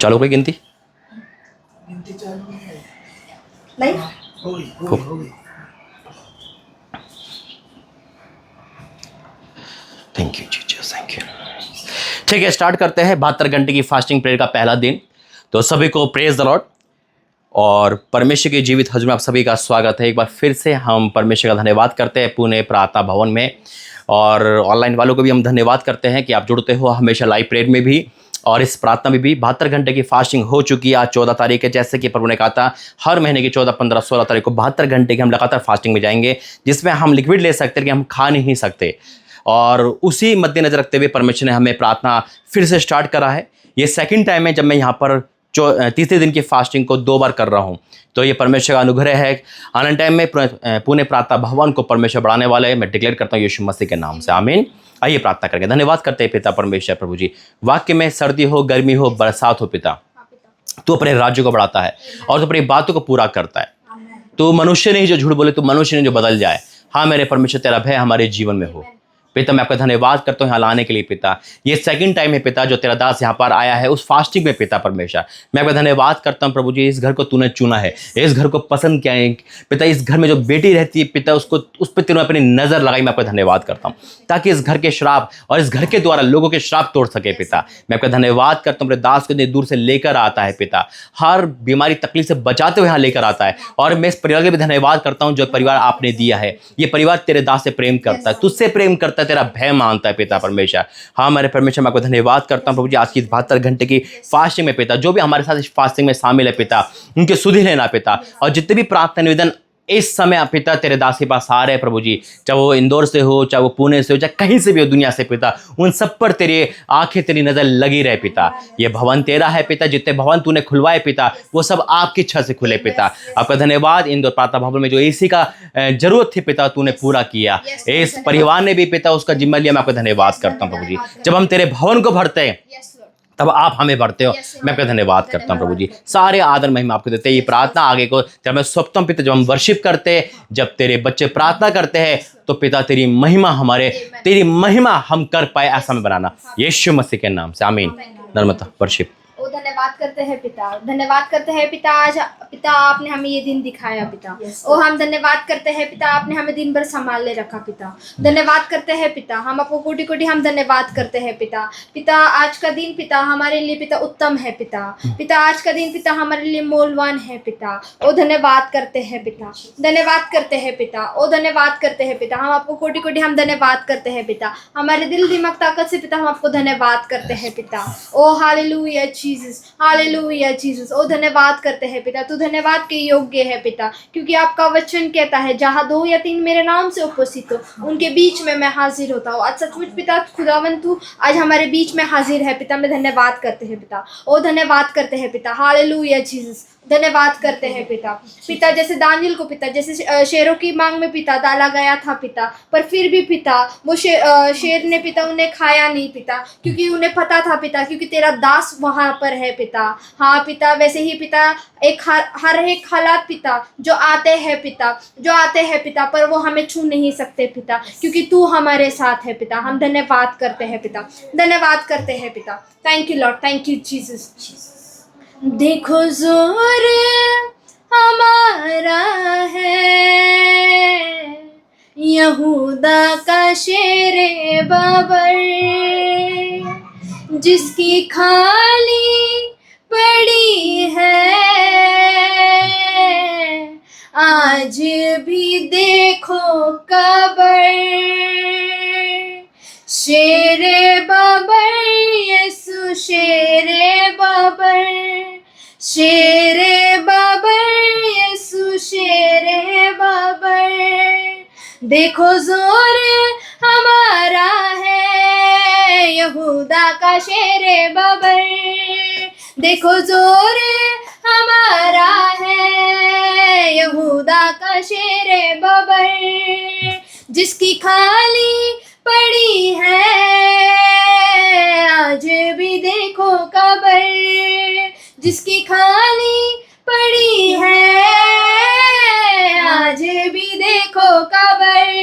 चालू करें गिनती? गिनती चालू है नहीं हो गई। Thank you Jesus, thank you. ठीक है, स्टार्ट करते हैं 72 घंटे की फास्टिंग प्रेयर का पहला दिन। तो सभी को प्रेज द लॉर्ड और परमेश्वर के जीवित हजूर में आप सभी का स्वागत है। एक बार फिर से हम परमेश्वर का धन्यवाद करते हैं पुणे प्रार्थना भवन में, और ऑनलाइन वालों को भी हम धन्यवाद करते हैं कि आप जुड़ते हो हमेशा लाइव प्रेयर में भी और इस प्रार्थना में भी। 72 घंटे की फास्टिंग हो चुकी है। आज 14 तारीख है, जैसे कि प्रभु ने कहा था हर महीने की 14, 15, 16 तारीख को 72 घंटे की हम लगातार फास्टिंग में जाएंगे, जिसमें हम लिक्विड ले सकते हैं कि हम खा नहीं सकते। और उसी मद्देनजर रखते हुए परमेश्वर ने हमें प्रार्थना फिर से स्टार्ट करा है। ये सेकंड टाइम है जब मैं यहाँ पर तीसरे दिन की फास्टिंग को 2 बार कर रहा हूँ, तो ये परमेश्वर का अनुग्रह है। आने टाइम में पुणे प्रार्थना भवन को परमेश्वर बढ़ाने वाला है। मैं डिक्लेयर करता हूँ यीशु मसीह के नाम से, आमीन। आइए प्रार्थना करके धन्यवाद करते हैं पिता परमेश्वर प्रभु जी। वाक्य में सर्दी हो, गर्मी हो, बरसात हो, पिता तू अपने राज्य को बढ़ाता है और तू अपनी बातों को पूरा करता है। तो मनुष्य नहीं जो झूठ बोले, तो मनुष्य नहीं जो बदल जाए। हाँ मेरे परमेश्वर, तेरा भय हमारे जीवन में हो। पिता मैं आपका धन्यवाद करता हूँ यहाँ लाने के लिए। पिता ये सेकंड टाइम है पिता जो तेरा दास यहाँ पर आया है उस फास्टिंग में। पिता परमेश्वर मैं आपका धन्यवाद करता हूँ प्रभु जी, इस घर को तूने चुना है, इस घर को पसंद किया है पिता। इस घर में जो बेटी रहती है पिता, उसको उस पर तूने अपनी नज़र लगाई। मैं आपका धन्यवाद करता हूँ ताकि इस घर के श्राप और इस घर के द्वारा लोगों के श्राप तोड़ सके। पिता मैं आपका धन्यवाद करता हूँ अपने दास को इतनी दूर से लेकर आता है पिता, हर बीमारी तकलीफ से बचाते हुए यहाँ लेकर आता है। और मैं इस परिवार के भी धन्यवाद करता हूँ जो परिवार आपने दिया है। ये परिवार तेरे दास से प्रेम करता है, तुझसे प्रेम करता है, तेरा भय मानता है पिता परमेश्वर। हाँ मेरे परमेश्वर मैं आपको धन्यवाद करता हूँ प्रभु जी आज की 72 घंटे की फास्टिंग में पिता, जो भी हमारे साथ इस फास्टिंग में शामिल है पिता, उनके सुधि लेना पिता। और जितने भी प्रार्थना निवेदन इस समय पिता तेरे दास के पास आ रहे हैं प्रभु जी, चाहे वो इंदौर से हो, चाहे वो पुणे से हो, चाहे कहीं से भी हो दुनिया से पिता, उन सब पर तेरी आंखें, तेरी नजर लगी रहे पिता। ये भवन तेरा है पिता, जितने भवन तूने खुलवाए पिता वो सब आपकी इच्छा से खुले पिता। आपका धन्यवाद। इंदौर प्रार्थना भवन में जो एसी का जरूरत थी पिता तूने पूरा किया। इस परिवार ने भी पिता उसका जिम्मा लिया। मैं आपका धन्यवाद करता हूँ प्रभु जी। जब हम तेरे भवन को भरते हैं तब आप हमें भरते हो। मैं आपका धन्यवाद करता हूँ प्रभु जी। सारे आदर महिमा आपको देते हैं। ये प्रार्थना आगे को तेरा मैं सौंपता हूं पिता। जब हम वर्शिप करते हैं, जब तेरे बच्चे प्रार्थना करते हैं, तो पिता तेरी महिमा हम कर पाए ऐसा में बनाना, यीशु मसीह के नाम से, आमीन। नर्मदा वर्शिप। ओ धन्यवाद करते हैं पिता, धन्यवाद करते हैं पिता। आज पिता आपने हमें ये दिन दिखाया पिता। ओ हम धन्यवाद करते हैं पिता, आपने हमें दिन भर संभाल ले रखा पिता। धन्यवाद करते हैं पिता, हम आपको कोटि कोटि हम धन्यवाद करते हैं पिता। पिता आज का दिन पिता हमारे लिए पिता उत्तम है पिता। पिता आज का दिन पिता हमारे लिए मूल्यवान है पिता। ओ धन्यवाद करते हैं पिता, धन्यवाद करते हैं पिता। ओ धन्यवाद करते हैं पिता, हम आपको कोटि कोटि हम धन्यवाद करते हैं पिता। हमारे दिल दिमाग ताकत से पिता हम आपको धन्यवाद करते हैं पिता। ओ हालेलुया जीसस, हालेलुया जीसस। ओ धन्यवाद करते हैं पिता, तू धन्यवाद के योग्य है पिता, क्योंकि आपका वचन कहता है जहाँ 2 या 3 मेरे नाम से उपस्थित हो उनके बीच में मैं हाजिर होता हूँ। आज सचमुच पिता खुदावन तू आज हमारे बीच में हाजिर है पिता। मैं धन्यवाद करते हैं पिता। ओ धन्यवाद करते हैं पिता, हालेलुया जीसस। धन्यवाद करते हैं पिता। पिता जैसे दानियल को पिता, जैसे शेरों की मांग में पिता डाला गया था पिता, पर फिर भी पिता वो शेर ने पिता उन्हें खाया नहीं पिता, क्योंकि उन्हें पता था पिता, क्योंकि तेरा दास वहाँ पर है पिता। हाँ पिता, वैसे ही पिता एक हर एक हालात पिता जो आते हैं पिता, पर वो हमें छू नहीं सकते पिता, क्योंकि तू हमारे साथ है पिता। हम धन्यवाद करते हैं पिता, धन्यवाद करते हैं पिता। Thank you Lord, thank you Jesus. देखो जोर हमारा है यहूदा का शेरे बाबर, जिसकी खाली पड़ी है आज भी देखो कबर। शेरे बाबर यीशु शेरे बाबर, शेरे बाबर यीशु शेरे बाबर। देखो जोर हमारा है यहूदा का शेरे बाबर, देखो जोर हमारा है यहूदा का शेरे बाबर, जिसकी खाली पड़ी है आज भी देखो कबर, जिसकी खाली पड़ी है आज भी देखो कबर।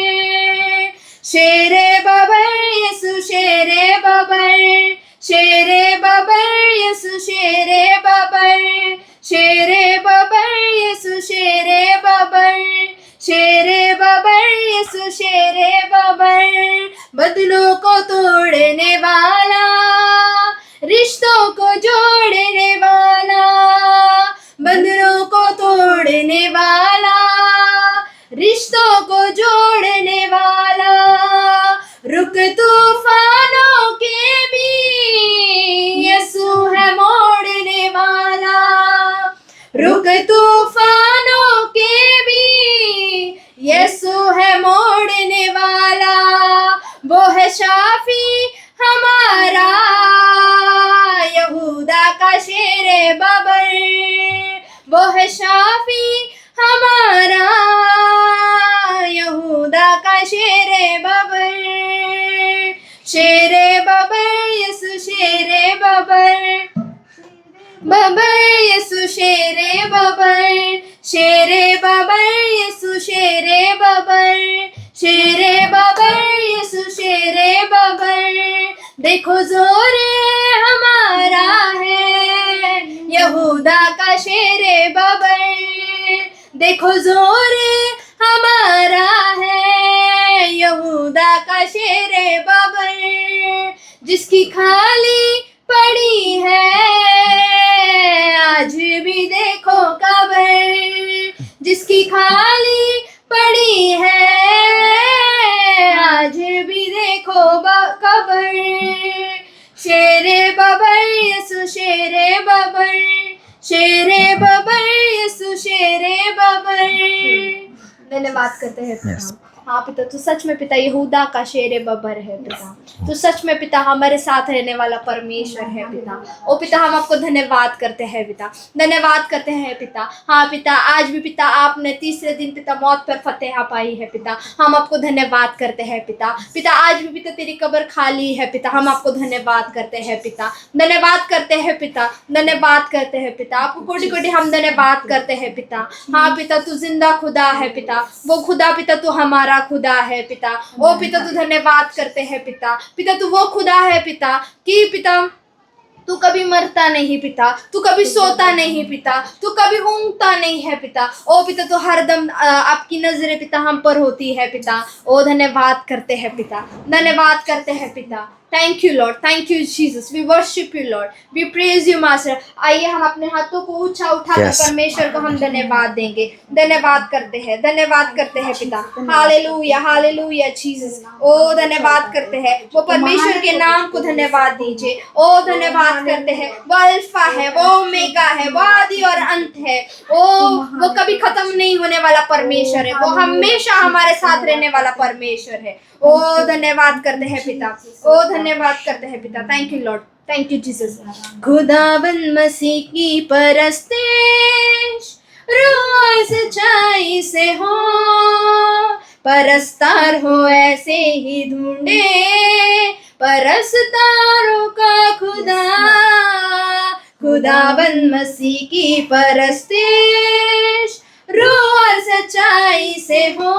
शेरे बाबर यीशु शेरे बाबर, शेरे बबर यसु शेरे बबर, शेरे बबर यसु शेरे बबर, शेरे बबर यसु शेरे बबर, बदलों को तोड़ने वाला, रिश्तों को जोड़ने वाला, बंधनों को तोड़ने वाला, रिश्तों को जोड़ने वाला, रुक तूफानों के भी यसु है मोड़ने वाला, रुक तूफानों के भी यसु है मोड़ने वाला, वो है शाफी हमारा यहूदा का शेरे बबर, वो है शाफी हमारा यहूदा का शेरे बबर, शेरे बबर यसु शेरे बबर, बबर यसु शेरे बबर, शेरे बबर यसु शेरे बबर, शेरे बबर यसु शेरे बबर, देखो जोर हमारा है यहूदा का शेरे बबर, देखो जोर हमारा है यहूदा का शेरे बबर, जिसकी खाली पड़ी है आज भी देखो कबर, जिसकी खाली पड़ी है आज भी देखो कबर, शेरे बबर यसु शेरे बबर, शेरे बबर यसु शेरे बबर। धन्यवाद करते हैं पिता। Yes. हाँ पिता, तू सच में पिता यहूदा का शेरे बबर है पिता, तू सच में पिता हमारे साथ रहने वाला परमेश्वर है पिता। ओ पिता, हम आपको धन्यवाद करते हैं पिता, धन्यवाद करते हैं पिता। हाँ पिता, आज भी पिता आपने तीसरे दिन पिता मौत पर फतेहा पाई है पिता, हम आपको धन्यवाद करते हैं पिता। पिता आज भी पिता तेरी कब्र खाली है पिता, हम आपको धन्यवाद करते हैं पिता, धन्यवाद करते हैं पिता, धन्यवाद करते हैं पिता। आपको कोटि कोटि हम धन्यवाद करते हैं पिता। हाँ पिता, तू जिंदा खुदा है पिता, वो खुदा पिता तू हमारा खुदा है पिता। ओ पिता, तू धन्यवाद करते हैं पिता। पिता तू वो खुदा है पिता कि पिता तू कभी मरता नहीं पिता, तू कभी सोता नहीं पिता, तू कभी ऊँगता नहीं है पिता। ओ पिता, तो हरदम आपकी नजरें पिता हम पर होती है पिता। ओ धन्यवाद करते हैं पिता, धन्यवाद करते हैं पिता। Thank you Lord, thank you Jesus, we worship you Lord, we praise you master. आइए हम अपने हाथों को ऊंचा उठाकर Yes. परमेश्वर को हम धन्यवाद देंगे, धन्यवाद करते हैं, धन्यवाद करते हैं पिता। Hallelujah, hallelujah Jesus. ओ धन्यवाद करते हैं, वो परमेश्वर के नाम को धन्यवाद दीजिए। ओ धन्यवाद करते हैं, वो अल्फा है, वो ओमेगा है, वो आदि और अंत है। ओ वो कभी खत्म नहीं होने वाला परमेश्वर है, वो हमेशा हमारे साथ रहने वाला परमेश्वर है। ओ धन्यवाद करते हैं पिता, ओ धन्यवाद करते हैं पिता। Thank you Lord, thank you Jesus. खुदाबंद मसीह की परस्तिश रोज़ सच्चाई से हो, परस्तार हो ऐसे ही ढूंढे, परस्तारों का खुदा। खुदाबंद मसीह की परस्तिश रोज़ सच्चाई से हो,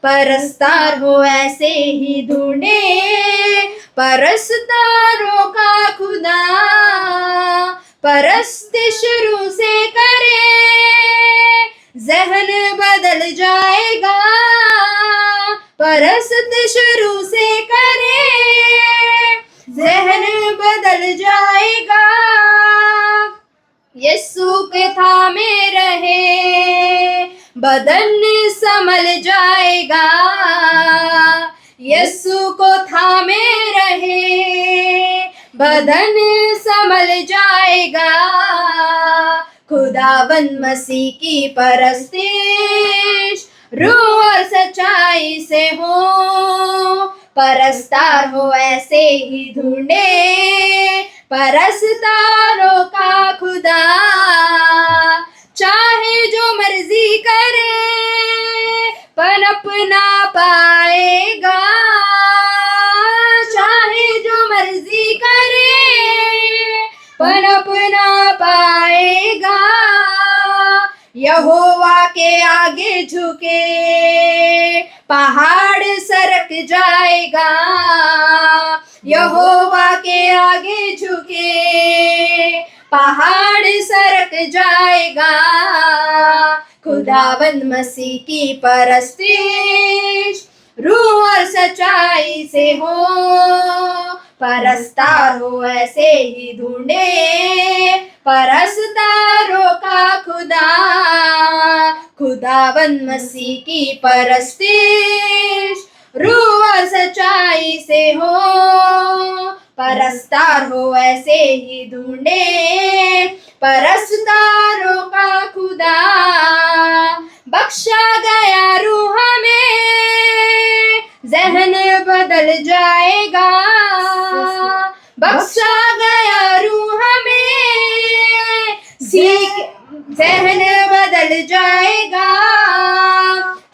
परस्तार हो ऐसे ही ढूंढे, परस्तारों का खुदा। परस्ती शुरू से करे, जहन बदल जाएगा। परस्ती शुरू से करे, जहन बदल जाएगा। यीशु के थामे रहे, बदन संभल जाएगा। यीशु को थामे रहे, बदन संभल जाएगा। खुदाबंद मसीह की परस्तिश रूह और सच्चाई से हो, परस्तार हो ऐसे ही ढूंढे, परस्तारों का खुदा। चाहे जो मर्जी करे, पनप ना पाएगा। चाहे जो मर्जी करे, पनप ना पाएगा। यहोवा के आगे झुके, पहाड़ सरक जाएगा। यहोवा के आगे झुके पहाड़ सरक जाएगा। खुदाबंद मसीह की परस्तिश रूह और सच्चाई से हो, परस्तार हो ऐसे ही ढूंढे परस्तारों का खुदा। खुदाबंद मसीह की परस्तिश रूह और सच्चाई से हो, परस्तार हो ऐसे ही ढूंढे परस्तारों का खुदा। बख्शा गया रूह में जहन बदल जाएगा। बख्शा गया रूह में जहन बदल जाएगा।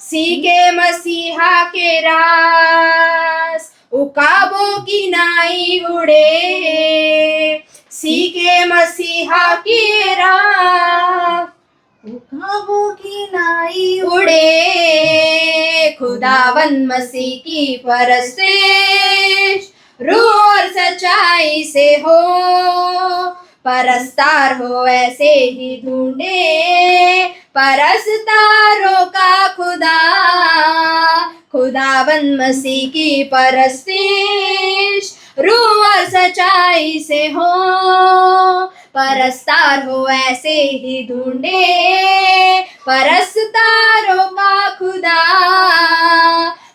सीखे मसीहा के रास उकाबों की नाई उड़े। सीखे मसीहा की रास उकाबों की नाई उड़े। खुदावंद मसीह की परस्तिश रूह और सच्चाई से हो, परस्तार हो ऐसे ही ढूंढे परस्तारों का खुदा। खुदाबंद मसीह की परस्तिश रूह और सच्चाई से हो, परस्तार हो ऐसे ही ढूंढे परस्तारों का खुदा।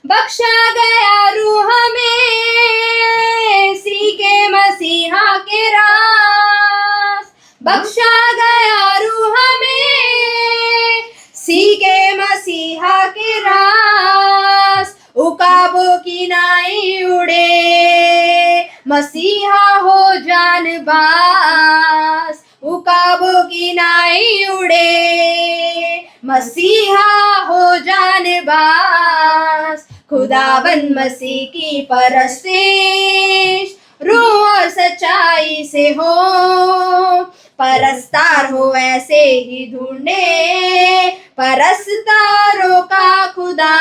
बख्शा गया रूह में सीखे मसीहा के रास। बख्शा गया रूह में सीखे मसीहा के रास उकाबों की नाई उड़े। मसीहा हो जानबाज उकाबों की नाई उड़े। मसीहा हो जानबाज खुदाबंद मसीह की परस्तिश रूह और सच्चाई से हो, परस्तार हो ऐसे ही ढूंढे परस्तारों का खुदा।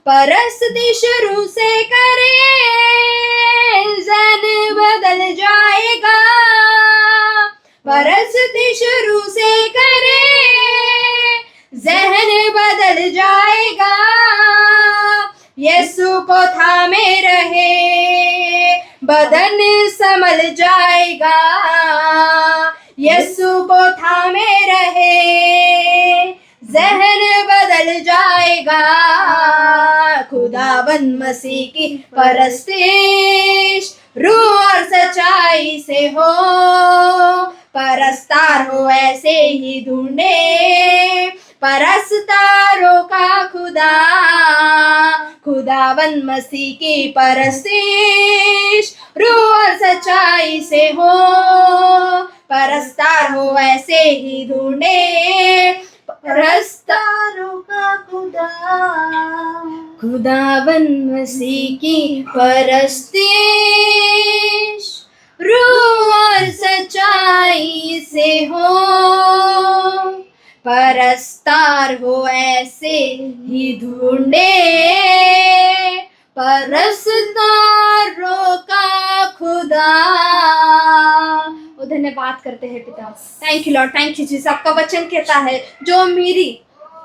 परस्ती शुरू से करे जन बदल जाएगा। परस्ती शुरू से करे जहन बदल जाएगा। यीशु को थामे रहे बदन संभल जाएगा। यीशु को थामे रहे जहन बदल जाएगा। खुदाबंद मसीह की परस्तिश रूह और सच्चाई से हो, परस्तार हो ऐसे ही ढूंढे परस्तारों का खुदा। खुदाबंद मसीह की परस्तिश रूह और सच्चाई से हो, परस्तार हो ऐसे ही ढूंढे परस्तारों का खुदा। खुदाबंद मसीह की परस्तिश रूह और सच्चाई से हो, परस्तार हो ऐसे ही ढूंढे परस्तारों का खुदा। धन्यवाद करते हैं पिता। Thank you Lord, thank you Jesus. आपका वचन कहता है जो मेरी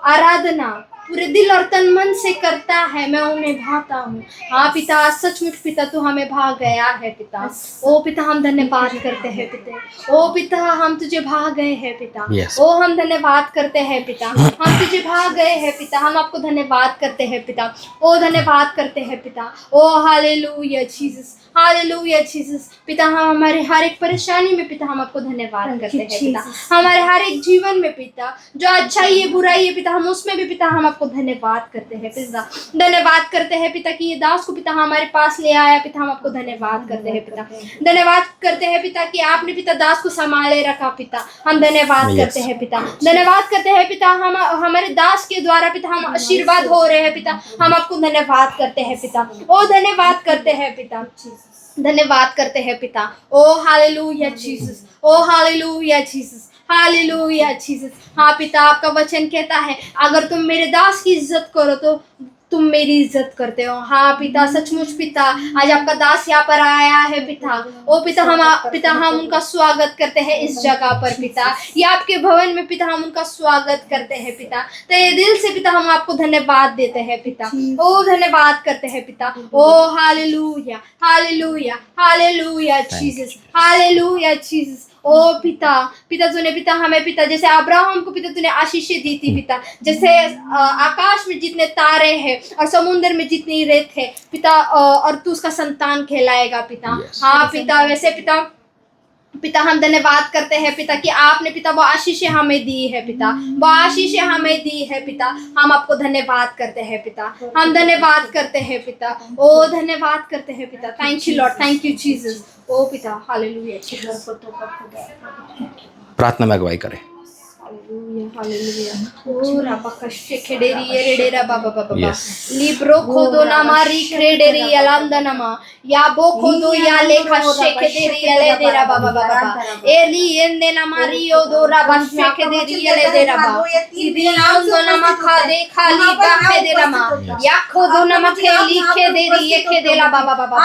आराधना पूरे दिल और तन मन से करता है मैं उन्हें भाता हूँ। हाँ पिता, सचमुच पिता तू हमें भा गया है पिता। ओ पिता हम धन्यवाद करते हैं पिता। ओ पिता हम तुझे भा गए हैं पिता। ओ हम धन्यवाद करते हैं पिता। हम तुझे भा गए हैं पिता। हम आपको धन्यवाद करते हैं पिता। ओ धन्यवाद करते हैं पिता। ओ हालेलुया जीसस, हालेलुया जीसस। पिता हम हमारे हर एक परेशानी में पिता हम आपको धन्यवाद करते हैं पिता। हमारे हर एक जीवन में पिता जो अच्छाई है बुराई है पिता हम उसमें भी पिता हम आपको धन्यवाद करते हैं पिता। धन्यवाद करते हैं पिता कि ये दास को पिता हमारे पास ले आया पिता। हम आपको धन्यवाद करते हैं पिता। धन्यवाद करते हैं पिता कि आपने पिता दास को संभाले रखा पिता। हम धन्यवाद करते हैं पिता। धन्यवाद करते हैं पिता हम हमारे दास के द्वारा पिता हम आशीर्वाद हो रहे हैं पिता। हम आपको धन्यवाद करते हैं पिता। ओ धन्यवाद करते हैं पिता। धन्यवाद करते हैं पिता। ओ हालेलुया जीसस, ओ हालेलुया जीसस, हालेलुया जीसस। हाँ पिता आपका वचन कहता है अगर तुम मेरे दास की इज्जत करो तो तुम मेरी इज्जत करते हो। हाँ पिता, सचमुच पिता, आज आपका दास यहाँ पर आया है पिता। ओ पिता, हम उनका स्वागत करते हैं इस जगह पर पिता, ये आपके भवन में पिता, हम उनका स्वागत करते हैं पिता। तो ये दिल से पिता हम आपको धन्यवाद देते हैं पिता, ओ धन्यवाद करते हैं पिता। ओ hallelujah, hallelujah, hallelujah Jesus, hallelujah Jesus. ओ पिता, पिता तूने पिता हमें पिता, जैसे अब्राहम को पिता तूने आशीषें दी थी पिता, जैसे आकाश में जितने तारे हैं और समुद्र में जितनी रेत है पिता, और तू उसका संतान कहलाएगा पिता। हाँ पिता, वैसे पिता, पिता हम धन्यवाद करते हैं पिता कि आपने पिता वो आशीषें हमें दी है पिता, वो आशीषें हमें दी है पिता। हम आपको धन्यवाद करते हैं पिता, हम धन्यवाद करते हैं पिता, ओ धन्यवाद करते हैं पिता। Thank you Lord, thank you Jesus. ओ पिता, हालेलुया। प्रार्थना में अगुवाई करें। Hallelujah, hallelujah. ओ राबा कष्टे खेडेरी एरेडेरा बाबा बाबा। Yes. लिब्रो खोदो नामारी क्रेडेरी यलांदा नमा, या बो खोदो या लेखा शेखेदेरी यले देरा बाबा बाबा। एली एंदे नामारी ओ दो राबा शेखेदेरी यले देरा बा। इदी ओंदो नमा खादे खाली बाहे देरा मा, या खोदो नमा खेली खेदेरी ये खेदेला बाबा बाबा।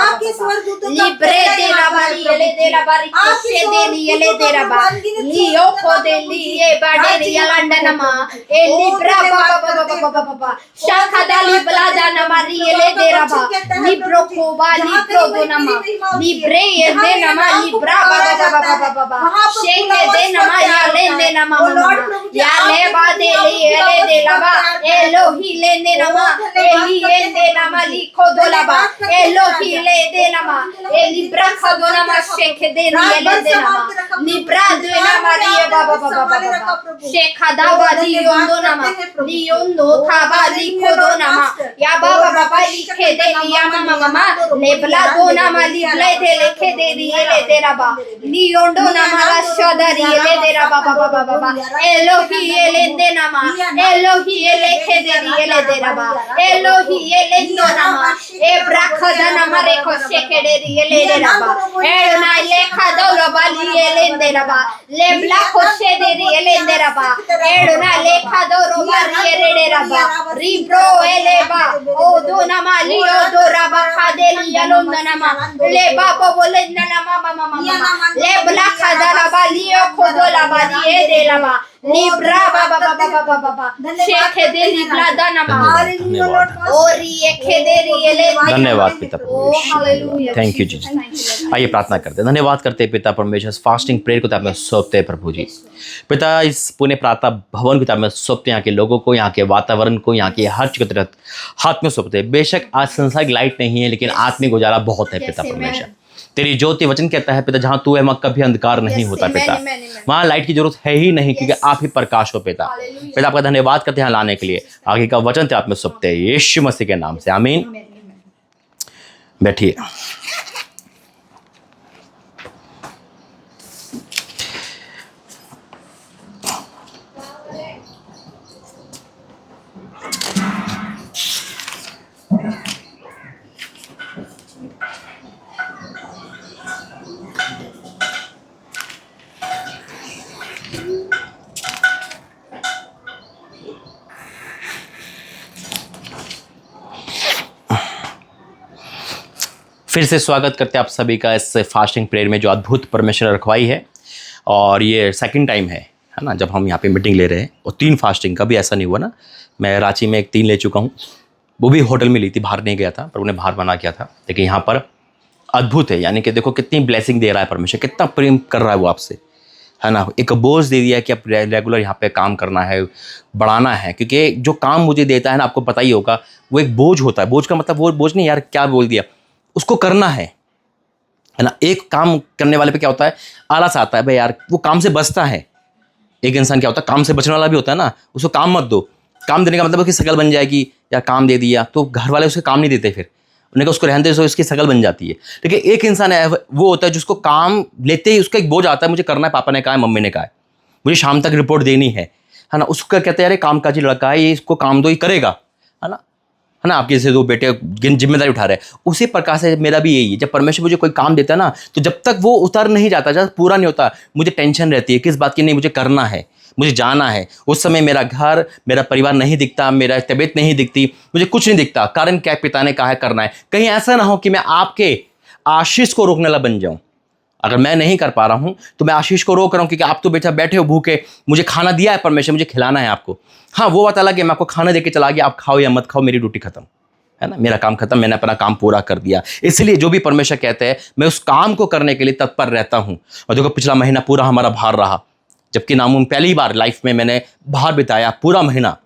लिब्रे देरा बारी यले देरा बारी शेखेदेरी यले देरा बा। लियो खोदे लिए बाडेरी यलांदा नमा, ए लिब्रा बाबा बाबा बाबा बाबा। शाखा डाली बलादा नमारी यले देरा बा। लिब्रो खोबा लिब्रो दो नमा, लिब्रे ये दे नमा, लिब्रा बाबा बाबा बाबा। शेखे दे नमा या ले दे नमा ममा, या ले बा दे ले दे लबा। एलोही ले दे नमा, एली ले दे नमा, लिखो दो लबा। एलोही ले दे नमा, ए लिब्रा खदो नमा, शेखे दे ले दे नमा, लिब्रा दे नमा रे बाबा बाबा बाबा। शेखा दावा लियोंदो नमा, लियोंदो थाबा लिखो दो नमा, या बाबा बाबा लिखे दे लिया ममा ममा। लेबला दो नमा, लिबले दे लिखे दे दिए ले दे रबा। लियोंडो नमा ला शोदरी ले दे रबा बाबा बाबा बाबा। एलोही ये ले दे नमा, एलोही ये लिखे दे दिए ले दे रबा। एलोही ये ले दो नमा, ए ब्राखदा नमा रे को शेखे दे दिए ले दे रबा। एना लेखा दो रबा लिए ले दे रबा। लेबला को शे दे दिए ले दे रबा। एना लेखा दो रबा रे रे रबा। रिब्रो एलेबा ओ दो नमा लियो दो रबा खादे लिया लोंद नमा। ले बाबा बोले नमा मामा मामा। ले ब्ला खादा रबा लियो खोदो रबा दिए दे रबा। लिब्रा बाबा बाबा बाबा बाबा। शेखे दे लिब्ला दा नमा। और ये खेदे री ले। धन्यवाद पिता ओ हालेलुया। Thank you Jesus. आइए प्रार्थना करते हैं। धन्यवाद करते हैं पिता परमेश्वर, फास्टिंग प्रेयर को तो आप में सौंपते हैं प्रभु जी। पिता इस पुण्य प्रार्थना भवन को तो आप में सौंपते हैं, यहाँ के लोगों को, यहाँ के वातावरण को, यहाँ की हर चीज को हाथ में सौंपते हैं। बेशक आज संसारिक लाइट नहीं है, लेकिन आत्मिक उजाला बहुत है पिता परमेश्वर। तेरी ज्योति वचन कहता है पिता, जहाँ तू है वहाँ कभी अंधकार नहीं होता पिता, वहाँ लाइट की जरूरत है ही नहीं, क्योंकि आप ही प्रकाश हो पिता। पिता आपका धन्यवाद करते हैं यहाँ लाने के लिए। आगे का वचन तो आप में सौंपते हैं यीशु मसीह के नाम से, आमीन। बैठिए। फिर से स्वागत करते हैं आप सभी का इस फास्टिंग प्रेयर में, जो अद्भुत परमेश्वर ने रखवाई है। और ये सेकंड टाइम है ना जब हम यहाँ पे मीटिंग ले रहे हैं। और 3 फास्टिंग, कभी ऐसा नहीं हुआ ना। मैं रांची में 3 ले चुका हूँ, वो भी होटल में ली थी, बाहर नहीं गया था, पर उन्हें बाहर बना किया था। लेकिन यहाँ पर अद्भुत है, यानी कि देखो कितनी ब्लेसिंग दे रहा है परमेश्वर, कितना प्रेम कर रहा है वो आपसे, है ना। एक बोझ दे दिया है कि आप रेगुलर यहाँ पे काम करना है, बढ़ाना है। क्योंकि जो काम मुझे देता है ना, आपको पता ही होगा, वो एक बोझ होता है। बोझ का मतलब वो बोझ नहीं यार, क्या बोल दिया, उसको करना है ना। एक काम करने वाले पे क्या होता है, आलस आता है भाई यार, वो काम से बचता है। एक इंसान क्या होता है, काम से बचने वाला भी होता है ना। उसको काम मत दो, काम देने का मतलब उसकी शकल बन जाएगी, या काम दे दिया तो घर वाले उसके काम नहीं देते, फिर उन्हें उसको रहने दे, उसकी शकल बन जाती है। लेकिन एक इंसान है वो होता है जिसको काम लेते ही उसका एक बोझ आता है, मुझे करना है, पापा ने कहा है, मम्मी ने कहा है, मुझे शाम तक रिपोर्ट देनी है ना। उसका कहते हैं यार काम काजी लड़का है, ये इसको काम दो, ही करेगा, है ना। आपके जैसे 2 बेटे जिम्मेदारी उठा रहे हैं, उसी प्रकार से मेरा भी यही है। जब परमेश्वर मुझे कोई काम देता है ना, तो जब तक वो उतर नहीं जाता, जब पूरा नहीं होता, मुझे टेंशन रहती है किस बात की, नहीं मुझे करना है। मुझे जाना है। उस समय मेरा घर, मेरा परिवार नहीं दिखता, मेरा तबीयत नहीं दिखती, मुझे कुछ नहीं दिखता। कारण क्या है? पिता ने कहा है करना है। कहीं ऐसा ना हो कि मैं आपके आशीष को रोकने वाला बन जाऊं। अगर मैं नहीं कर पा रहा हूं तो मैं आशीष को रोक रहा हूं, क्योंकि आप तो बेटा बैठे हो भूखे, मुझे खाना दिया है परमेश्वर, मुझे खिलाना है आपको। हाँ, वो बात अलग है, मैं आपको खाना दे के चला गया, आप खाओ या मत खाओ, मेरी ड्यूटी खत्म है ना, मेरा काम खत्म, मैंने अपना काम पूरा कर दिया। इसलिए जो भी परमेश्वर कहते हैं मैं उस काम को करने के लिए तत्पर रहता हूं। और देखो पिछला महीना पूरा हमारा बाहर रहा, जबकि नामुमकिन पहली बार लाइफ में मैंने बाहर बिताया पूरा महीना,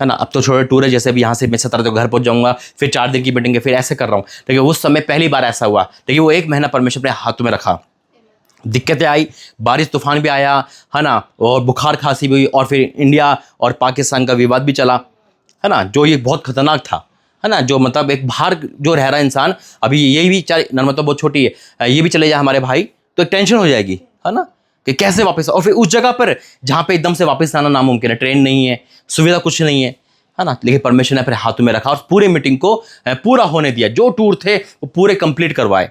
है ना। अब तो छोटे टूर है, जैसे भी यहाँ से मैं 17 को घर पहुँच जाऊँगा, फिर 4 दिन की मीटिंग है, फिर ऐसे कर रहा हूँ। लेकिन उस समय पहली बार ऐसा हुआ, लेकिन वो 1 महीना परमेश्वर अपने हाथों में रखा। दिक्कतें आई, बारिश तूफान भी आया, है ना, और बुखार खांसी भी हुई, और फिर इंडिया और पाकिस्तान का विवाद भी चला, है ना, जो ये बहुत खतरनाक था, है ना। जो मतलब एक बाहर जो रह रहा इंसान, अभी ये भी चाहे नर्मदा बहुत छोटी है, ये भी चले जाए हमारे भाई तो टेंशन हो जाएगी, है ना, कि कैसे वापस। और फिर उस जगह पर जहाँ पे एकदम से वापस आना नामुमकिन है, ट्रेन नहीं है, सुविधा कुछ नहीं है ना। लेकिन परमेश्वर ने अपने हाथों में रखा और पूरी मीटिंग को पूरा होने दिया। जो टूर थे वो पूरे कंप्लीट करवाए,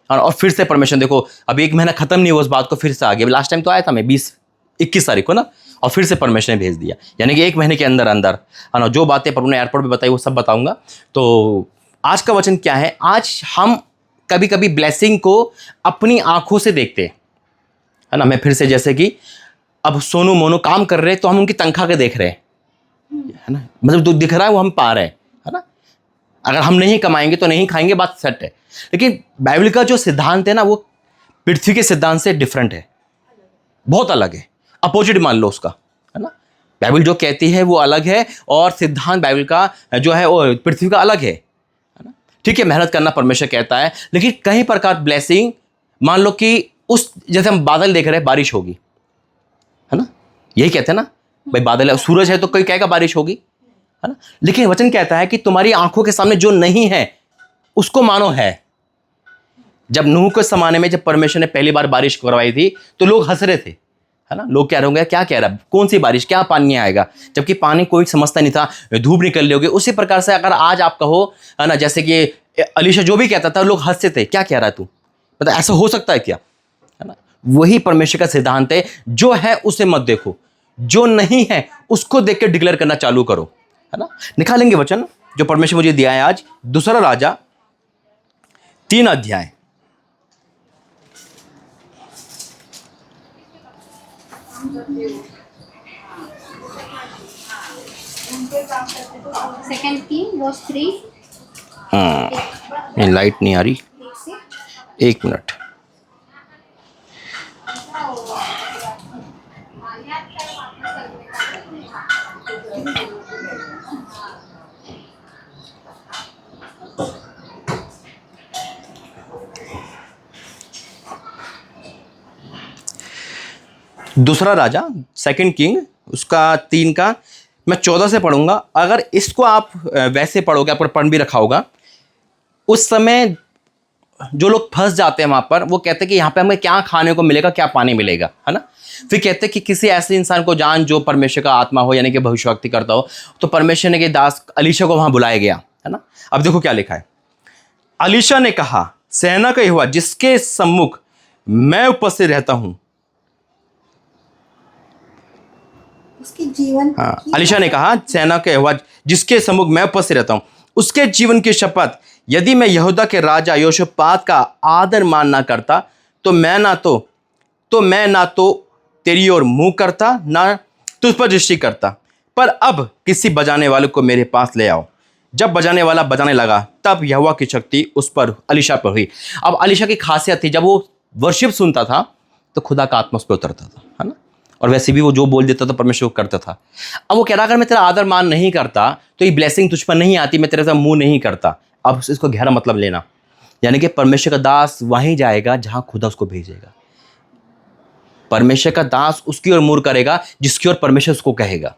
और फिर से परमेश्वर देखो अभी 1 महीना खत्म नहीं हुआ, उस बात को फिर से आ गया। लास्ट टाइम तो आया था मैं 21 तारीख को ना, और फिर से परमेश्वर ने भेज दिया। यानी कि 1 महीने के अंदर अंदर, है ना, जो बातें प्रभु ने एयरपोर्ट पे बताई वो सब बताऊंगा। तो आज का वचन क्या है? आज हम कभी कभी ब्लेसिंग को अपनी आंखों से देखते हैं, है ना। मैं फिर से, जैसे कि अब सोनू मोनू काम कर रहे हैं तो हम उनकी तनख्वाह के देख रहे हैं, है ना, मतलब जो दिख रहा है वो हम पा रहे हैं, है ना। अगर हम नहीं कमाएंगे तो नहीं खाएंगे, बात सेट है। लेकिन बाइबल का जो सिद्धांत है ना, वो पृथ्वी के सिद्धांत से डिफरेंट है, बहुत अलग है, अपोजिट मान लो उसका, है ना। बाइबल जो कहती है वो अलग है, और सिद्धांत बाइबल का जो है वो पृथ्वी का अलग है ना। ठीक है, मेहनत करना परमेश्वर कहता है, लेकिन कई प्रकार ब्लेसिंग, मान लो कि उस जैसे हम बादल देख रहे हैं, बारिश होगी, है ना, यही कहते हैं ना भाई, बादल है, सूरज है तो कोई कहेगा बारिश होगी, है ना। लेकिन वचन कहता है कि तुम्हारी आंखों के सामने जो नहीं है उसको मानो है। जब नूह के जमाने में जब परमेश्वर ने पहली बार बारिश करवाई थी तो लोग हंस रहे थे, है ना। लोग कह रहे होंगे क्या कह रहा है, कौन सी बारिश, क्या पानी आएगा, जबकि पानी कोई समझता नहीं था, धूप निकल रही होगी। उसी प्रकार से अगर आज आप कहो, है ना, जैसे कि अलीशा जो भी कहता था लोग हंसते थे, क्या कह रहा है तू, मतलब ऐसा हो सकता है क्या, है ना। वही परमेश्वर का सिद्धांत है, जो है उसे मत देखो, जो नहीं है उसको देख के डिक्लेयर करना चालू करो, है ना। निकालेंगे वचन जो परमेश्वर मुझे दिया है आज, दूसरा राजा 3 अध्याय, सेकंड किंग वर्स 3। हाँ, लाइट नहीं आ रही, 1 मिनट। दूसरा राजा 2 किंग उसका 3 का मैं 14 से पढ़ूंगा। अगर इसको आप वैसे पढ़ोगे, आपको पढ़ भी रखा होगा, उस समय जो लोग फंस जाते हैं वहां पर, वो कहते हैं कि यहाँ पे हमें क्या खाने को मिलेगा, क्या पानी मिलेगा, है ना। फिर कहते हैं कि किसी ऐसे इंसान को जान जो परमेश्वर का आत्मा हो, यानी कि भविष्यवाणी करता हो। तो परमेश्वर ने के दास अलीशा को वहां बुलाया गया, है ना। अब देखो क्या लिखा है। अलीशा ने कहा, सेना का यहोवा जिसके सम्मुख मैं उपस्थित रहता हूं, उसके जीवन हाँ, अलीशा ने कहा, सेना के यहोवा जिसके सम्मुख मैं उपस्थित रहता हूं, उसके जीवन की शपथ, यदि मैं यहूदा के राजा योशपात का आदर मान ना करता तो मैं ना तो तेरी ओर मुंह करता, ना तुझ पर दृष्टि करता। पर अब किसी बजाने वाले को मेरे पास ले आओ। जब बजाने वाला बजाने लगा तब यहोवा की शक्ति उस पर, अलीशा पर हुई। अब अलीशा की खासियत थी, जब वो वर्शिप सुनता था तो खुदा का आत्मा उस पर उतरता था, है ना। और वैसे भी वो जो बोल देता था परमेश्वर को करता था। अब वो कह रहा, अगर मैं तेरा आदर मान नहीं करता तो ये ब्लेसिंग तुझ पर नहीं आती, मैं तेरे साथ मुंह नहीं करता। अब इसको गहरा मतलब लेना, यानी कि परमेश्वर का दास वहीं जाएगा जहां खुदा उसको भेजेगा। परमेश्वर का दास उसकी ओर मुंह करेगा जिसकी ओर परमेश्वर उसको कहेगा,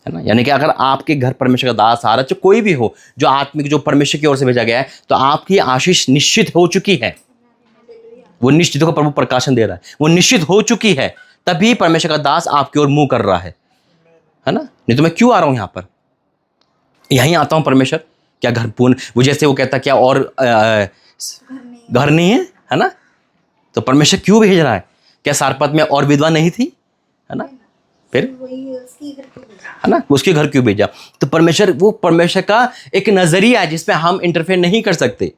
है ना। यानी कि अगर आपके घर परमेश्वर का दास आ रहा है, जो कोई भी हो, जो आत्मिक, जो परमेश्वर की ओर से भेजा गया है, तो आपकी आशीष निश्चित हो चुकी है। वो निश्चित को प्रभु प्रकाशन दे रहा है, वो निश्चित हो चुकी है, तभी परमेश्वर का दास आपकी ओर मुंह कर रहा है ना। नहीं तो मैं क्यों आ रहा हूं यहां पर, यहीं आता हूं परमेश्वर, क्या घर पूर्ण, वो जैसे वो कहता क्या और घर नहीं है ना। तो परमेश्वर क्यों भेज रहा है? क्या सारपत में और विधवा नहीं थी, है ना। फिर वही उसकी घर पे भेजा। है ना, उसके घर क्यों भेजा? तो परमेश्वर, वो परमेश्वर का एक नजरिया है जिसमें हम इंटरफेयर नहीं कर सकते।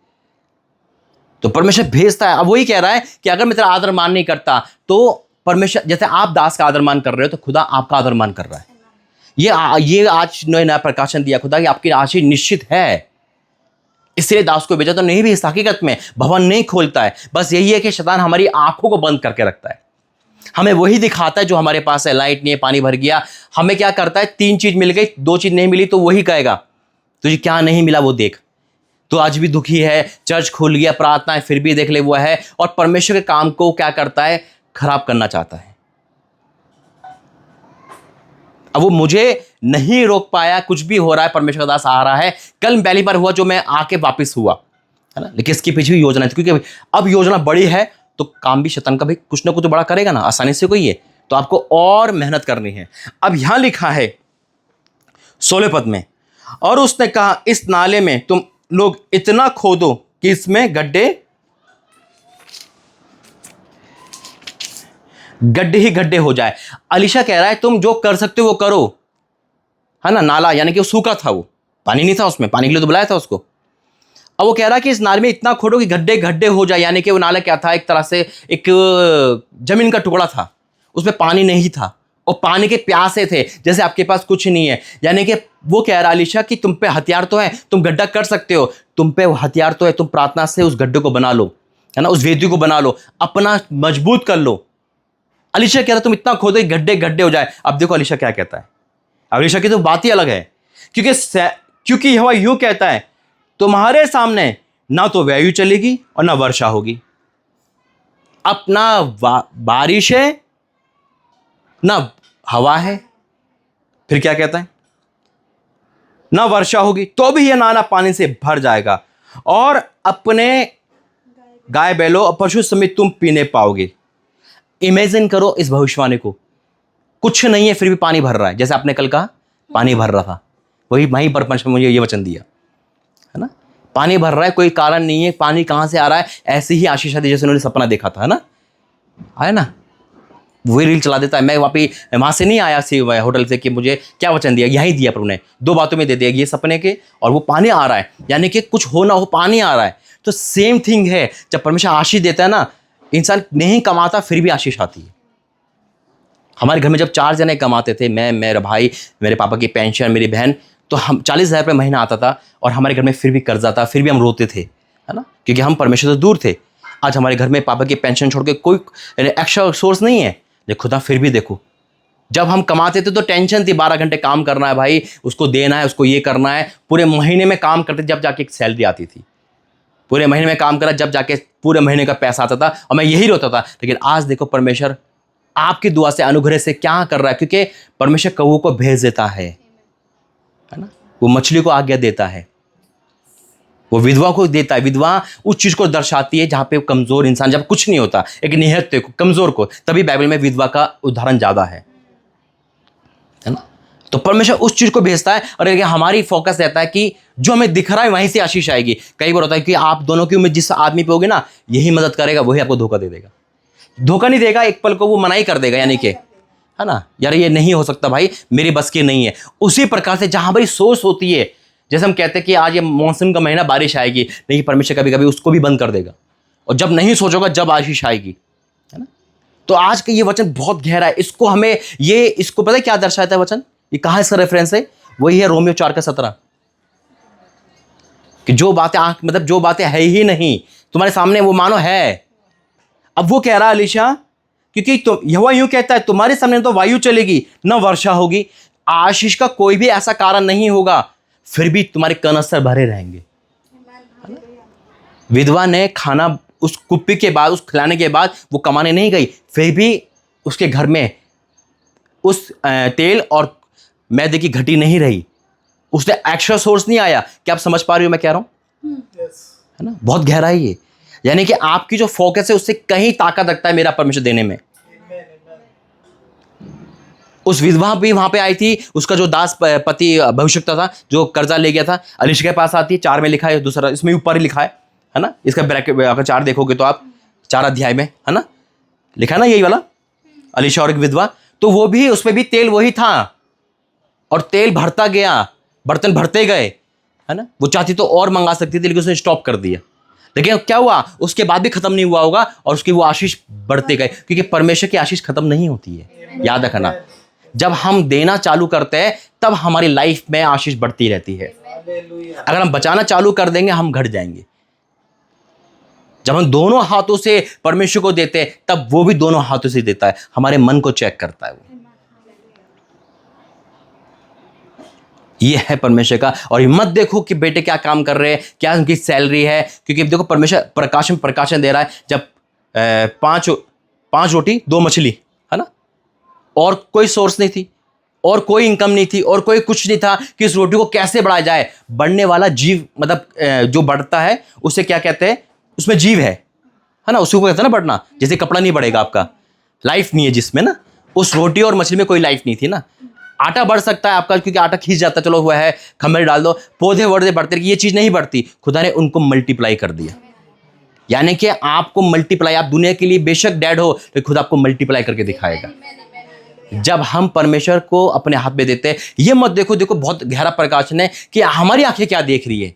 तो परमेश्वर भेजता है। अब वही कह रहा है कि अगर मैं तेरा आदर मान नहीं करता तो परमेश्वर, जैसे आप दास का आदर मान कर रहे हो तो खुदा आपका आदर मान कर रहा है। ये आज नया प्रकाशन दिया खुदा कि आपकी आशीष निश्चित है, इसलिए दास को भेजा। तो नहीं भी इस हकीकत में भवन नहीं खोलता है, बस यही है कि शैतान हमारी आंखों को बंद करके रखता है। हमें वही दिखाता है जो हमारे पास है। लाइट नहीं है, पानी भर गया, हमें क्या करता है, 3 चीज मिल गई, 2 चीज नहीं मिली तो वही कहेगा तुझे क्या नहीं मिला वो देख। तो आज भी दुखी है, चर्च खुल गया, प्रार्थना है, फिर भी देख ले वो है, और परमेश्वर के काम को क्या करता है, खराब करना चाहता है। अब वो मुझे नहीं रोक पाया, कुछ भी हो रहा है, परमेश्वर का दास आ रहा है। कल पहली बार हुआ जो मैं आके वापस हुआ, है ना, लेकिन इसके पीछे भी योजना थी, क्योंकि अब योजना बड़ी है तो काम भी शैतान का भी कुछ ना कुछ तो बड़ा करेगा ना, आसानी से कोई है, तो आपको और मेहनत करनी है। अब यहां लिखा है 16 पद में, और उसने कहा इस नाले में तुम लोग इतना खोदो कि इसमें गड्ढे ही गड्ढे हो जाए। अलीशा कह रहा है तुम जो कर सकते हो वो करो, है ना। नाला यानी कि वो सूखा था, वो पानी नहीं था उसमें, पानी के लिए तो बुलाया था उसको। अब वो कह रहा है कि इस नाले में इतना खोदो कि गड्ढे गड्ढे हो जाए, यानी कि वो नाला क्या था, एक तरह से एक जमीन का टुकड़ा था, उसमें पानी नहीं था और पानी के प्यासे थे, जैसे आपके पास कुछ नहीं है। यानी कि वो कह रहा है अलीशा कि तुम पे हथियार तो है, तुम गड्ढा कर सकते हो, तुम पे हथियार तो है, तुम प्रार्थना से उस गड्ढे को बना लो, है ना, उस वेदी को बना लो, अपना मजबूत कर लो। अलीशा कह रहा तुम इतना खोदो कि गड्ढे गड्ढे हो जाए। अब देखो अलीशा क्या कहता है, अलीशा की तो बात ही अलग है, क्योंकि यहोवा यूं कहता है तुम्हारे सामने ना तो वायु चलेगी और ना वर्षा होगी, अपना बारिश है ना हवा है, फिर क्या कहता है, ना वर्षा होगी, तो भी यह नाला पानी से भर जाएगा और अपने गाय बैलों और पशु समेत तुम पीने पाओगे। इमेजिन करो इस भविष्यवाणी को, कुछ नहीं है फिर भी पानी भर रहा है, जैसे आपने कल कहा पानी भर रहा था, वहीं पर परमेश्वर मुझे ये वचन दिया, है ना, पानी भर रहा है, कोई कारण नहीं है, पानी कहां से आ रहा है, ऐसे ही आशीष आती जैसे उन्होंने सपना देखा था, है ना, आया ना, वही रील चला देता है। मैं वहां से नहीं आया सी होटल से कि मुझे क्या वचन दिया, यही दिया प्रभु ने, 2 बातों में दे दिया, ये सपने के और वो पानी आ रहा है, यानी कि कुछ हो ना हो पानी आ रहा है। तो सेम थिंग है, जब परमेश्वर आशीष देता है ना, इंसान नहीं कमाता फिर भी आशीष आती है। हमारे घर में जब 4 जने कमाते थे, मैं, मेरा भाई, मेरे पापा की पेंशन, मेरी बहन, तो हम 40,000 रुपये महीना आता था और हमारे घर में फिर भी कर्जा था, फिर भी हम रोते थे, है ना, क्योंकि हम परमेश्वर से दूर थे। आज हमारे घर में पापा की पेंशन छोड़ के कोई एक्स्ट्रा सोर्स नहीं है, लेकिन खुदा फिर भी देखो, जब हम कमाते थे तो टेंशन थी, 12 घंटे काम करना है भाई, उसको देना है, उसको ये करना है, पूरे महीने में काम करते जब जाके एक सैलरी आती थी, पूरे महीने में काम करा जब जाके पूरे महीने का पैसा आता था, और मैं यही रोता था। लेकिन आज देखो परमेश्वर आपकी दुआ से, अनुग्रह से क्या कर रहा है, क्योंकि परमेश्वर कौओं को भेज देता है ना, वो मछली को आज्ञा देता है, वो विधवा को देता है। विधवा उस चीज को दर्शाती है जहां पे कमजोर इंसान, जब कुछ नहीं होता, एक निहत्ते को, कमजोर को, तभी बाइबल में विधवा का उदाहरण ज्यादा है ना। तो परमेश्वर उस चीज को भेजता है, और हमारी फोकस रहता है कि जो हमें दिख रहा है वहीं से आशीष आएगी। कई बार होता है कि आप दोनों की उम्मीद जिस आदमी पे होगी ना, यही मदद करेगा, वही आपको धोखा दे देगा, धोखा नहीं देगा, एक पल को वो मनाही कर देगा, यानी कि, है ना, यार ये नहीं हो सकता भाई, मेरी बस की नहीं है। उसी प्रकार से जहां भाई सोच होती है, जैसे हम कहते हैं कि आज ये मौसम का महीना बारिश आएगी, नहीं, परमेश्वर कभी कभी उसको भी बंद कर देगा, और जब नहीं सोचोगा जब आशीष आएगी, है ना। तो आज का ये वचन बहुत गहरा है, इसको हमें इसको पता है क्या दर्शाता है वचन, ये कहाँ इसका रेफरेंस है, वही है रोमियो 4:17, कि जो बातें मतलब जो बातें है ही नहीं तुम्हारे सामने, वो मानो है। अब वो कह रहा है अलीशा, क्योंकि यहोवा यूं कहता है तुम्हारे सामने तो वायु चलेगी ना वर्षा होगी, आशीष का कोई भी ऐसा कारण नहीं होगा, फिर भी तुम्हारे कनस्तर भरे रहेंगे। विधवा ने खाना उस कुप्पी के बाद, उस खिलाने के बाद वो कमाने नहीं गई, फिर भी उसके घर में उस तेल और मैदे की घटी नहीं रही, उसने एक्स्ट्रा सोर्स नहीं आया। क्या आप समझ पा रही हो मैं कह रहा हूं, है ना, बहुत गहरा है ये। यानी कि आपकी जो फोकस है उससे कहीं ताकत रखता है मेरा परमेश्वर देने में। उस विधवा भी वहां पे आई थी, उसका जो दास पति भविष्यवक्ता था जो कर्जा ले गया था, अलीशा के पास आती है, 4 में लिखा है, दूसरा इसमें ऊपर ही लिखा है ना, इसका ब्रैकेट अगर 4 देखोगे तो आप 4 अध्याय में, है ना, लिखा है ना यही वाला, अलीशा और एक विधवा। तो वो भी, उसमें भी तेल वही था और तेल भरता गया, बर्तन भरते गए, है ना। वो चाहती तो और मंगा सकती थी, लेकिन उसने स्टॉप कर दिया। लेकिन क्या हुआ, उसके बाद भी खत्म नहीं हुआ होगा और उसकी वो आशीष बढ़ते गए, क्योंकि परमेश्वर की आशीष खत्म नहीं होती है। याद रखना, जब हम देना चालू करते हैं तब हमारी लाइफ में आशीष बढ़ती रहती है। अगर हम बचाना चालू कर देंगे हम घट जाएंगे। जब हम दोनों हाथों से परमेश्वर को देते हैं तब वो भी दोनों हाथों से देता है, हमारे मन को चेक करता है वो। ये है परमेश्वर का। और मत देखो कि बेटे क्या काम कर रहे हैं, क्या उनकी सैलरी है, क्योंकि देखो परमेश्वर प्रकाशन दे रहा है। जब 5 रोटी 2 मछली, है ना, और कोई सोर्स नहीं थी और कोई इनकम नहीं थी और कोई कुछ नहीं था कि इस रोटी को कैसे बढ़ाया जाए। बढ़ने वाला जीव, मतलब जो बढ़ता है उसे क्या कहते हैं, उसमें जीव है ना, उसी को कहते हैं ना बढ़ना। जैसे कपड़ा नहीं बढ़ेगा, आपका लाइफ नहीं है जिसमें ना, उस रोटी और मछली में कोई लाइफ नहीं थी ना। आटा बढ़ सकता है आपका, क्योंकि आटा खींच जाता है, चलो हुआ है, खमीर डाल दो, पौधे वर्धे बढ़ते, ये चीज़ नहीं बढ़ती। खुदा ने उनको मल्टीप्लाई कर दिया। यानी कि आपको मल्टीप्लाई, आप दुनिया के लिए बेशक डैड हो तो खुदा आपको मल्टीप्लाई करके दिखाएगा। जब हम परमेश्वर को अपने हाथ में देते हैं, ये मत देखो, देखो बहुत गहरा प्रकाशन है कि हमारी आंखें क्या देख रही है।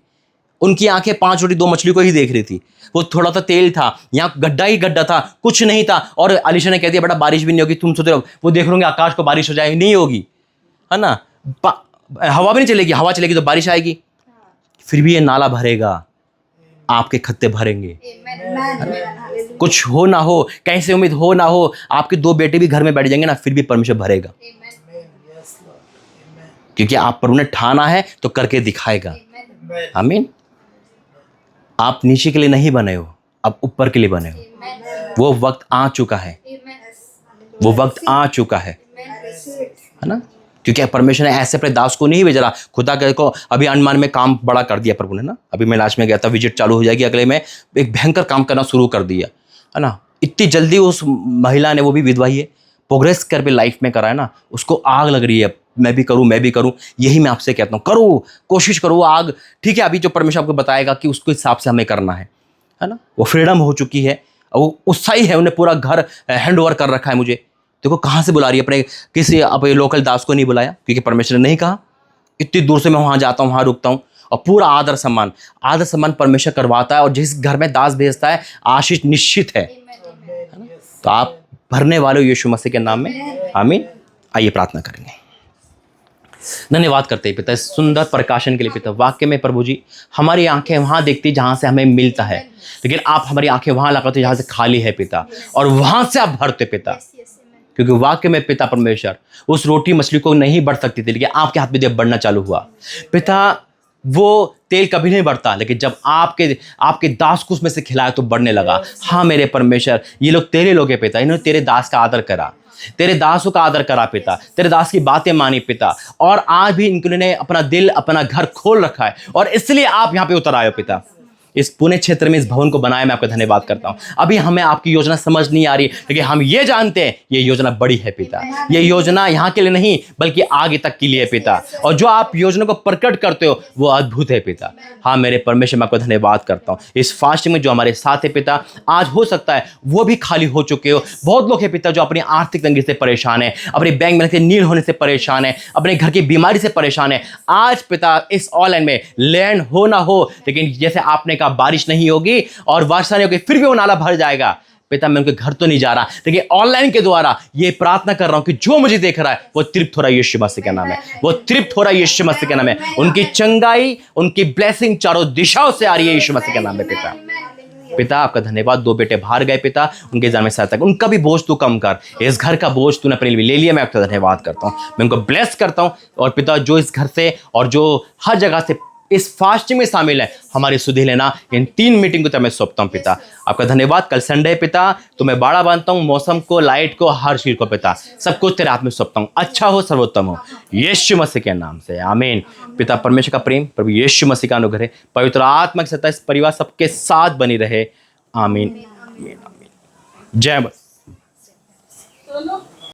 उनकी आंखें 5 रोटी 2 मछली को ही देख रही थी। वो थोड़ा सा तेल था, यहाँ गड्ढा ही गड्ढा था, कुछ नहीं था। और अलीशा ने कह दिया बेटा बारिश भी नहीं होगी, तुम सोचो वो देख लोगे आकाश को बारिश हो जाएगी, नहीं होगी, है ना। हवा भी नहीं चलेगी, हवा चलेगी तो बारिश आएगी। फिर भी ये नाला भरेगा, आपके खत्ते भरेंगे। कुछ हो ना हो, कहीं से उम्मीद हो ना हो, आपके 2 बेटे भी घर में बैठ जाएंगे ना, फिर भी परमेश्वर भरेगा, क्योंकि आप पर उन्हें ठाना है तो करके दिखाएगा। आमीन। आप नीचे के लिए नहीं बने हो, आप ऊपर के लिए बने हो। वो वक्त आ चुका है, वो वक्त आ चुका है ना। क्योंकि परमेश्वर ने ऐसे अपने दास को नहीं भेजा। खुदा को अभी अंडमान में काम बड़ा कर दिया प्रभु ने ना। अभी मैं लास्ट में गया था, विजिट चालू हो जाएगी अगले में, एक भयंकर काम करना शुरू कर दिया, है ना। इतनी जल्दी उस महिला ने, वो भी विधवा ही है, प्रोग्रेस कर भी लाइफ में करा है ना, उसको आग लग रही है, मैं भी करूं, मैं भी करूं। यही मैं आपसे कहता हूं, करो, कोशिश करो। वो आग ठीक है, अभी जो परमेश्वर आपको बताएगा कि उसके हिसाब से हमें करना है ना। वो फ्रीडम हो चुकी है, वो उत्साही है, उन्हें पूरा घर हैंड ओवर कर रखा है मुझे। देखो कहाँ से बुला रही है, अपने किसी अपने लोकल दास को नहीं बुलाया, क्योंकि परमेश्वर ने नहीं कहा। इतनी दूर से मैं वहाँ जाता हूँ, वहाँ रुकता हूँ, और पूरा आदर सम्मान परमेश्वर करवाता है। और जिस घर में दास भेजता है आशीष निश्चित है। तो आप भरने वाले हो यीशु मसीह के नाम में। आमीन। आइए प्रार्थना करेंगे। धन्यवाद करते हैं पिता इस सुंदर प्रकाशन के लिए। पिता वाक्य में प्रभु जी, हमारी आंखें वहाँ देखती जहाँ से हमें मिलता है, लेकिन आप हमारी आंखें वहाँ लगाते जहाँ से खाली है पिता, और वहाँ से आप भरते पिता। क्योंकि वाक्य में पिता परमेश्वर उस रोटी मछली को नहीं बढ़ सकती थी, लेकिन आपके हाथ में जब बढ़ना चालू हुआ पिता, वो तेल कभी नहीं बढ़ता, लेकिन जब आपके दास को उसमें से खिलाया तो बढ़ने लगा। हाँ मेरे परमेश्वर, ये लोग तेरे लोग हैं पिता, इन्होंने तेरे दास का आदर करा, तेरे दासों का आदर करा पिता, तेरे दास की बातें मानी पिता, और आज भी इन्होंने अपना दिल, अपना घर खोल रखा है, और इसलिए आप यहाँ पे उतर आए हो पिता। इस पुणे क्षेत्र में इस भवन को बनाया, मैं आपका धन्यवाद करता हूँ। अभी हमें आपकी योजना समझ नहीं आ रही, लेकिन हम ये जानते हैं ये योजना बड़ी है पिता। ये योजना यहाँ के लिए नहीं बल्कि आगे तक के लिए पिता, और जो आप योजना को प्रकट करते हो वो अद्भुत है पिता। हाँ मेरे परमेश्वर, मैं आपका धन्यवाद करता हूँ। इस फास्टिंग में जो हमारे साथ है पिता, आज हो सकता है वो भी खाली हो चुके हो। बहुत लोग हैं पिता जो अपनी आर्थिक तंगी से परेशान है, अपने बैंक बैलेंस के नील होने से परेशान है, अपने घर की बीमारी से परेशान है। आज पिता इस ऑनलाइन में लैंड हो ना हो, लेकिन जैसे आपने कहा बारिश नहीं होगी और वर्षा नहीं होगी, फिर भी वो नाला भर जाएगा पिता। मैं उनके घर तो नहीं जा रहा, लेकिन ऑनलाइन के द्वारा ये प्रार्थना कर रहा हूं कि जो मुझे देख रहा है वो तृप्त हो रहा है यीशु मसीह के नाम है, वो तृप्त हो रहा है यीशु मसीह के नाम है। उनकी चंगाई, उनकी ब्लेसिंग चारों दिशाओं से आ रही है यीशु मसीह के नाम में पिता। पिता आपका धन्यवाद, 2 बेटे बाहर गए पिता, उनके जान में सहायता कर, उनका भी बोझ तू कम कर। इस घर का बोझ तूने अपने लिए ले लिया, मैं आपका धन्यवाद करता हूँ, मैं उनको ब्लेस करता हूँ। और पिता जो इस घर से और जो हर जगह से इस फास्टिंग में शामिल है, हमारी सुधि लेना, इन 3 मीटिंग को मैं सौंपता हूँ पिता। आपका धन्यवाद। कल संडे पिता, तो मैं बाड़ा बांधता हूँ, मौसम को, लाइट को, हर चीज को पिता, सब कुछ तेरे हाथ में सौंपता हूँ। अच्छा हो, सर्वोत्तम हो, यीशु मसीह के नाम से आमीन। पिता परमेश्वर का प्रेम, प्रभु यीशु मसीह का अनुग्रह, पवित्र आत्मा की सत्ता इस परिवार सबके साथ बनी रहे। आमीन। जय